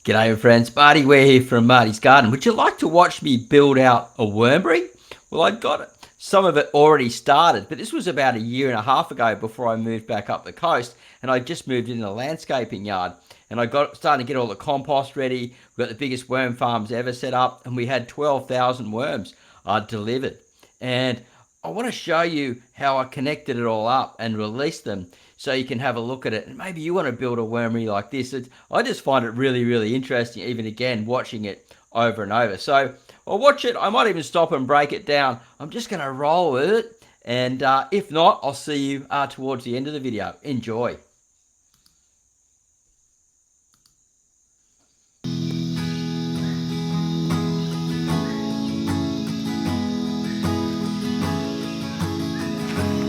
G'day friends, Marty Ware here from Marty's Garden. Would you like to watch me build out a wormery? Well, I got some of it already started, but this was about a year and a half ago before I moved back up the coast, and I just moved into the landscaping yard. And I starting to get all the compost ready. We've got the biggest worm farms ever set up, and we had 12,000 worms delivered. And I want to show you how I connected it all up and released them so you can have a look at it. And maybe you want to build a wormery like this. I just find it really, really interesting, even again, watching it over and over. So I'll watch it. I might even stop and break it down. I'm just going to roll with it. And if not, I'll see you towards the end of the video. Enjoy.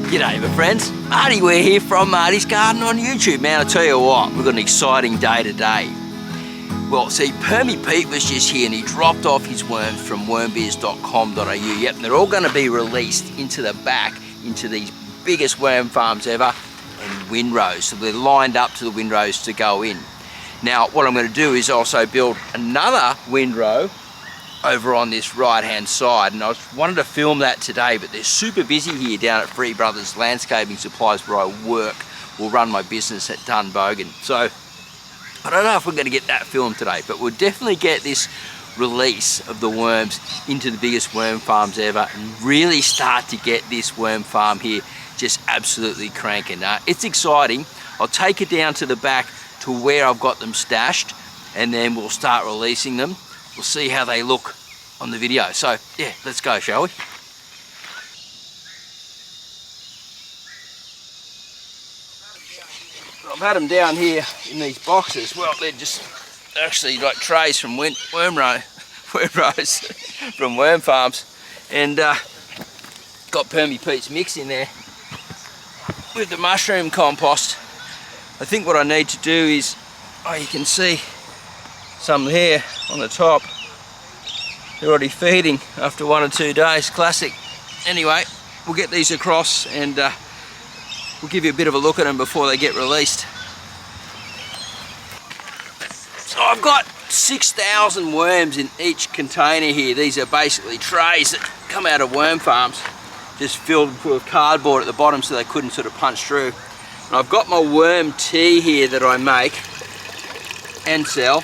G'day my friends, Marty Ware here from Marty's Garden on YouTube. Man, I tell you what, we've got an exciting day today. Well, see, Permy Pete was just here and he dropped off his worms from wormbeers.com.au. Yep, and they're all going to be released into the back, into these biggest worm farms ever, and windrows. So they're lined up to the windrows to go in. Now, what I'm going to do is also build another windrow over on this right hand side, and I wanted to film that today, but they're super busy here down at Free Brothers Landscaping Supplies where I work or run my business at Dunbogan. So I don't know if we're going to get that filmed today, but we'll definitely get this release of the worms into the biggest worm farms ever and really start to get this worm farm here just absolutely cranking. It's exciting. I'll take it down to the back to where I've got them stashed, and then we'll start releasing them. We'll see how they look on the video. So yeah, let's go, shall we? I've had them down here in these boxes. Well, they're just actually like trays from wormrows from worm farms, and got Permy Pete's mix in there with the mushroom compost. I think what I need to do is, oh, you can see some here on the top. They're already feeding after 1 or 2 days. Classic. Anyway, we'll get these across and we'll give you a bit of a look at them before they get released. So I've got 6,000 worms in each container here. These are basically trays that come out of worm farms, just filled with cardboard at the bottom so they couldn't sort of punch through. And I've got my worm tea here that I make and sell.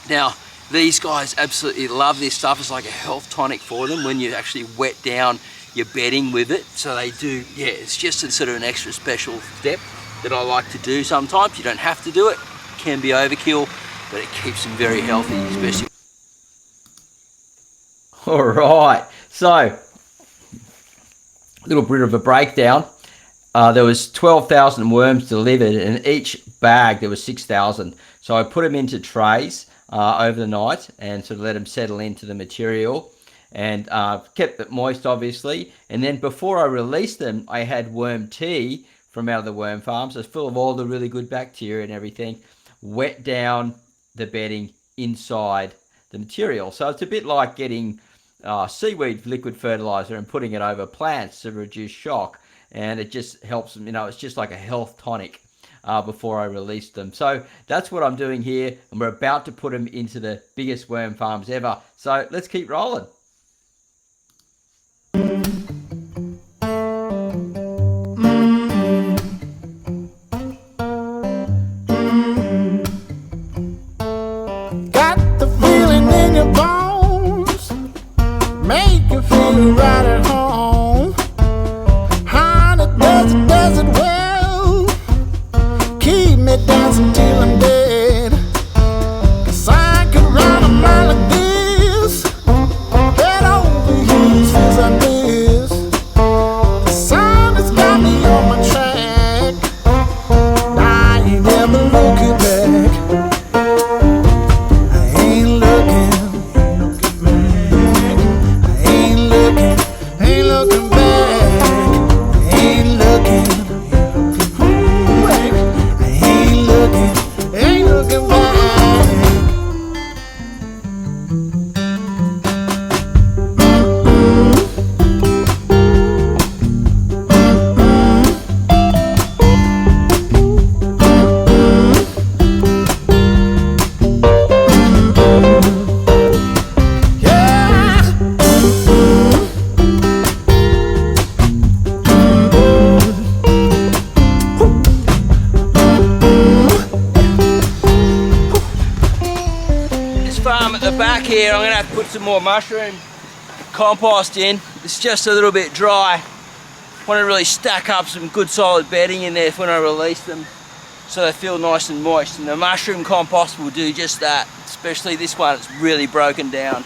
Now, these guys absolutely love this stuff. It's like a health tonic for them when you actually wet down your bedding with it. So they do, yeah, it's just a sort of an extra special step that I like to do sometimes. You don't have to do it. It can be overkill, but it keeps them very healthy, especially. All right, so a little bit of a breakdown. There was 12,000 worms delivered, and each bag there was 6,000. So I put them into trays over the night and sort of let them settle into the material, and kept it moist obviously. And then before I released them, I had worm tea from out of the worm farms. It's full of all the really good bacteria and everything. Wet down the bedding inside the material. So it's a bit like getting seaweed liquid fertilizer and putting it over plants to reduce shock. And it just helps them, you know, it's just like a health tonic before I release them. So that's what I'm doing here, and we're about to put them into the biggest worm farms ever. So let's keep rolling. Got the feeling in your bones, make you feel right at home. Honey, does it well, keep me dancing till I'm dead. 'Cause I could run a mile like this, at the back here, I'm going to have to put some more mushroom compost in. It's just a little bit dry. Want to really stack up some good solid bedding in there when I release them, so they feel nice and moist, and the mushroom compost will do just that, especially this one. It's really broken down.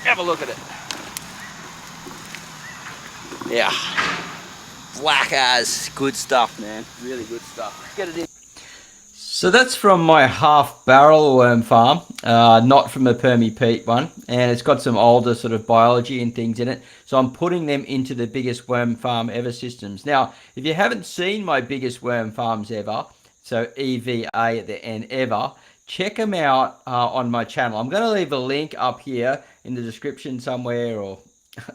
Have a look at it. Yeah, black as, good stuff, man, really good stuff. Get it in. So that's from my half barrel worm farm, not from the Permy Peat one, and it's got some older sort of biology and things in it, so I'm putting them into the Biggest Worm Farm Ever systems. Now, if you haven't seen my Biggest Worm Farms Ever, so EVA at the end, Ever, check them out on my channel. I'm going to leave a link up here in the description somewhere, or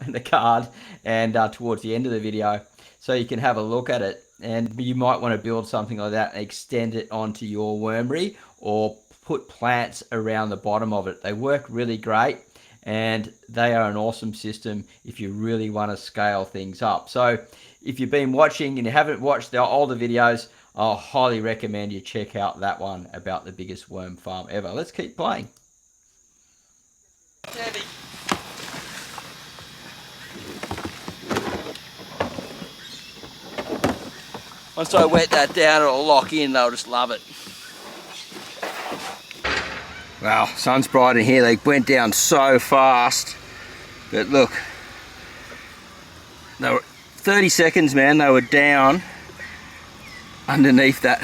in the card, and towards the end of the video, so you can have a look at it. And you might want to build something like that and extend it onto your wormery, or put plants around the bottom of it. They work really great, and they are an awesome system if you really want to scale things up. So if you've been watching and you haven't watched the older videos, I'll highly recommend you check out that one about the Biggest Worm Farm Ever. Let's keep playing. Heavy. Once I wet that down, it'll lock in. They'll just love it. Wow, sun's bright in here. They went down so fast. But look, they were 30 seconds, man. They were down underneath that.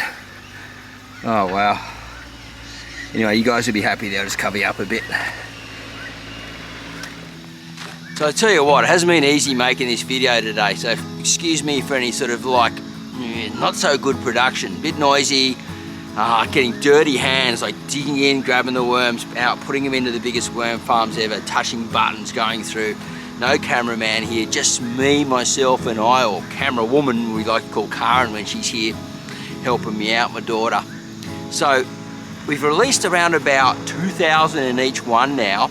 Oh, wow. Anyway, you guys will be happy. They'll just cover you up a bit. So I tell you what, it hasn't been easy making this video today. So excuse me for any sort of like not so good production, a bit noisy, getting dirty hands, like digging in, grabbing the worms out, putting them into the Biggest Worm Farms Ever, touching buttons, going through. No cameraman here, just me, myself and I, or camera woman we like to call Karen when she's here helping me out, my daughter. So we've released around about 2,000 in each one now,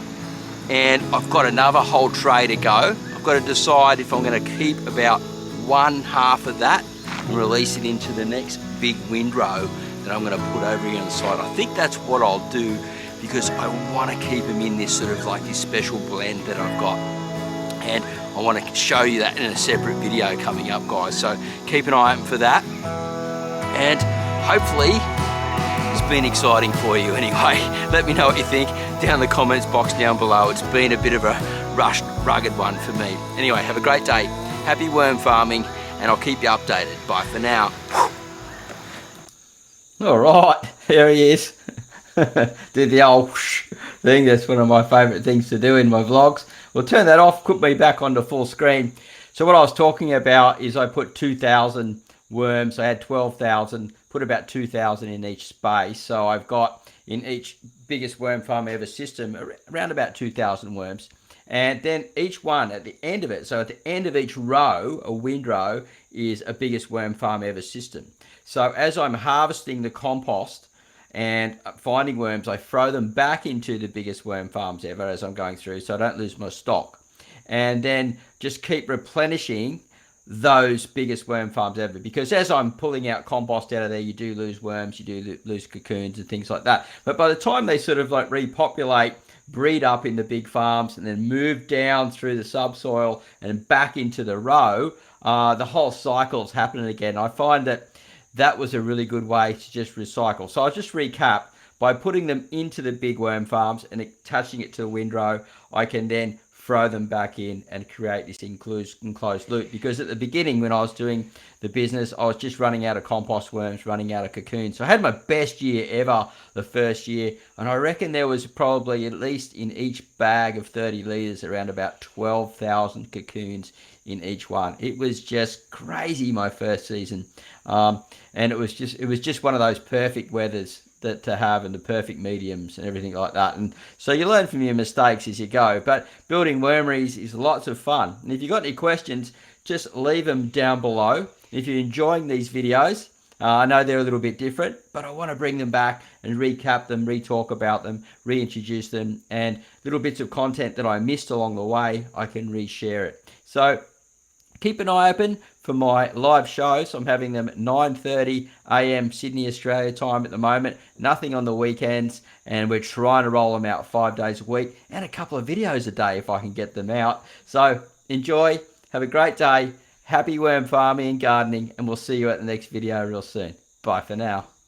and I've got another whole tray to go. I've got to decide if I'm going to keep about one half of that and release it into the next big windrow that I'm going to put over here on the side. I think that's what I'll do, because I want to keep them in this sort of like this special blend that I've got, and I want to show you that in a separate video coming up, guys. So keep an eye out for that, and hopefully it's been exciting for you anyway. Let me know what you think down in the comments box down below. It's been a bit of a rushed, rugged one for me. Anyway, have a great day. Happy worm farming, and I'll keep you updated. Bye for now. All right, here he is. Did the old whoosh thing. That's one of my favourite things to do in my vlogs. We'll turn that off, put me back onto full screen. So what I was talking about is I put 2,000 worms. I had 12,000, put about 2,000 in each space. So I've got in each Biggest Worm Farm Ever system around about 2,000 worms. And then each one at the end of it, so at the end of each row, a windrow, is a Biggest Worm Farm Ever system. So as I'm harvesting the compost and finding worms, I throw them back into the Biggest Worm Farms Ever as I'm going through, so I don't lose my stock. And then just keep replenishing those Biggest Worm Farms Ever, because as I'm pulling out compost out of there, you do lose worms, you do lose cocoons and things like that. But by the time they sort of like repopulate, breed up in the big farms, and then move down through the subsoil and back into the row, the whole cycle's happening again. I find that that was a really good way to just recycle. So I'll just recap. By putting them into the big worm farms and attaching it to the windrow, I can then throw them back in and create this enclosed loop. Because at the beginning, when I was doing the business, I was just running out of compost worms, running out of cocoons. So I had my best year ever the first year, and I reckon there was probably at least in each bag of 30 litres around about 12,000 cocoons in each one. It was just crazy my first season, and it was just one of those perfect weathers that to have, and the perfect mediums and everything like that. And so you learn from your mistakes as you go. But building wormeries is lots of fun. And if you've got any questions, just leave them down below. If you're enjoying these videos, I know they're a little bit different, but I want to bring them back and recap them, re-talk about them, reintroduce them, and little bits of content that I missed along the way, I can reshare it. So keep an eye open for my live shows. I'm having them at 9:30 a.m. Sydney, Australia time at the moment. Nothing on the weekends, and we're trying to roll them out 5 days a week and a couple of videos a day if I can get them out. So enjoy, have a great day, happy worm farming and gardening, and we'll see you at the next video real soon. Bye for now.